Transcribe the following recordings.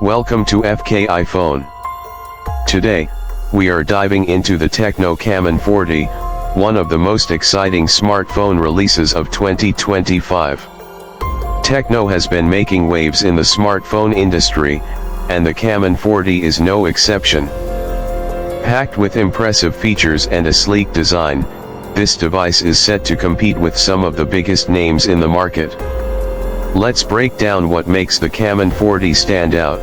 Welcome to FK iPhone. Today, we are diving into the Tecno Camon 40, one of the most exciting smartphone releases of 2025. Tecno has been making waves in the smartphone industry, and the Camon 40 is no exception. Packed with impressive features and a sleek design, this device is set to compete with some of the biggest names in the market. Let's break down what makes the Camon 40 stand out.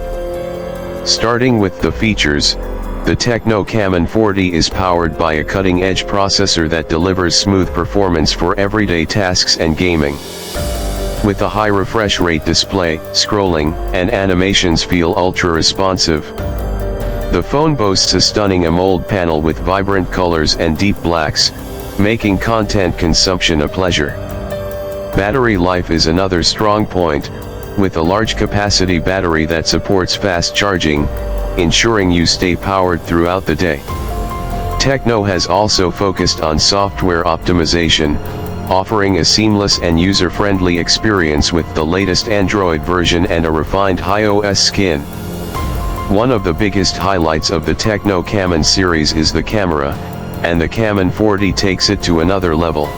Starting with the features, the Tecno Camon 40 is powered by a cutting-edge processor that delivers smooth performance for everyday tasks and gaming. With a high refresh rate display, scrolling, and animations feel ultra-responsive. The phone boasts a stunning AMOLED panel with vibrant colors and deep blacks, making content consumption a pleasure. Battery life is another strong point, with a large capacity battery that supports fast charging, ensuring you stay powered throughout the day. Tecno has also focused on software optimization, offering a seamless and user-friendly experience with the latest Android version and a refined HiOS skin. One of the biggest highlights of the Tecno Camon series is the camera, and the Camon 40 takes it to another level.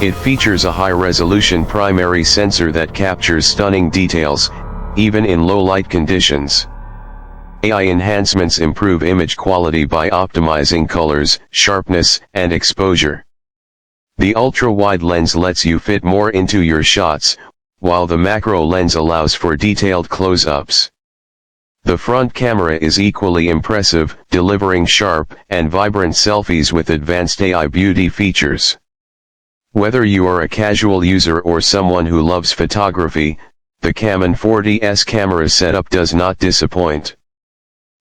It features a high-resolution primary sensor that captures stunning details, even in low-light conditions. AI enhancements improve image quality by optimizing colors, sharpness, and exposure. The ultra-wide lens lets you fit more into your shots, while the macro lens allows for detailed close-ups. The front camera is equally impressive, delivering sharp and vibrant selfies with advanced AI beauty features. Whether you are a casual user or someone who loves photography, the Camon 40's camera setup does not disappoint.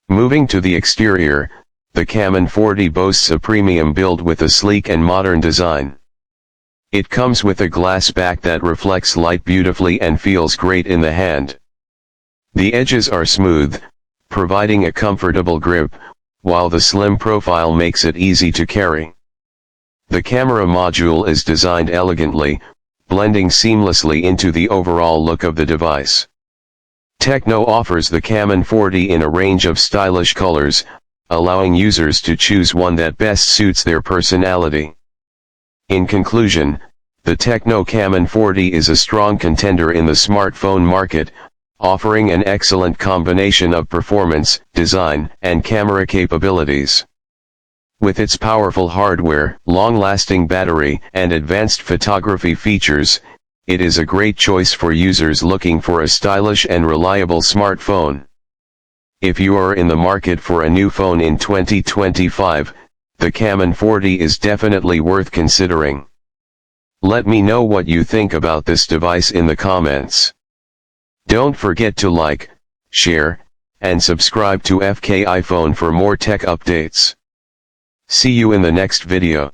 Moving to the exterior, the Camon 40 boasts a premium build with a sleek and modern design. It comes with a glass back that reflects light beautifully and feels great in the hand. The edges are smooth, providing a comfortable grip, while the slim profile makes it easy to carry. The camera module is designed elegantly, blending seamlessly into the overall look of the device. Tecno offers the Camon 40 in a range of stylish colors, allowing users to choose one that best suits their personality. In conclusion, the Tecno Camon 40 is a strong contender in the smartphone market, offering an excellent combination of performance, design, and camera capabilities. With its powerful hardware, long-lasting battery, and advanced photography features, it is a great choice for users looking for a stylish and reliable smartphone. If you are in the market for a new phone in 2025, the Camon 40 is definitely worth considering. Let me know what you think about this device in the comments. Don't forget to like, share, and subscribe to FK iPhone for more tech updates. See you in the next video.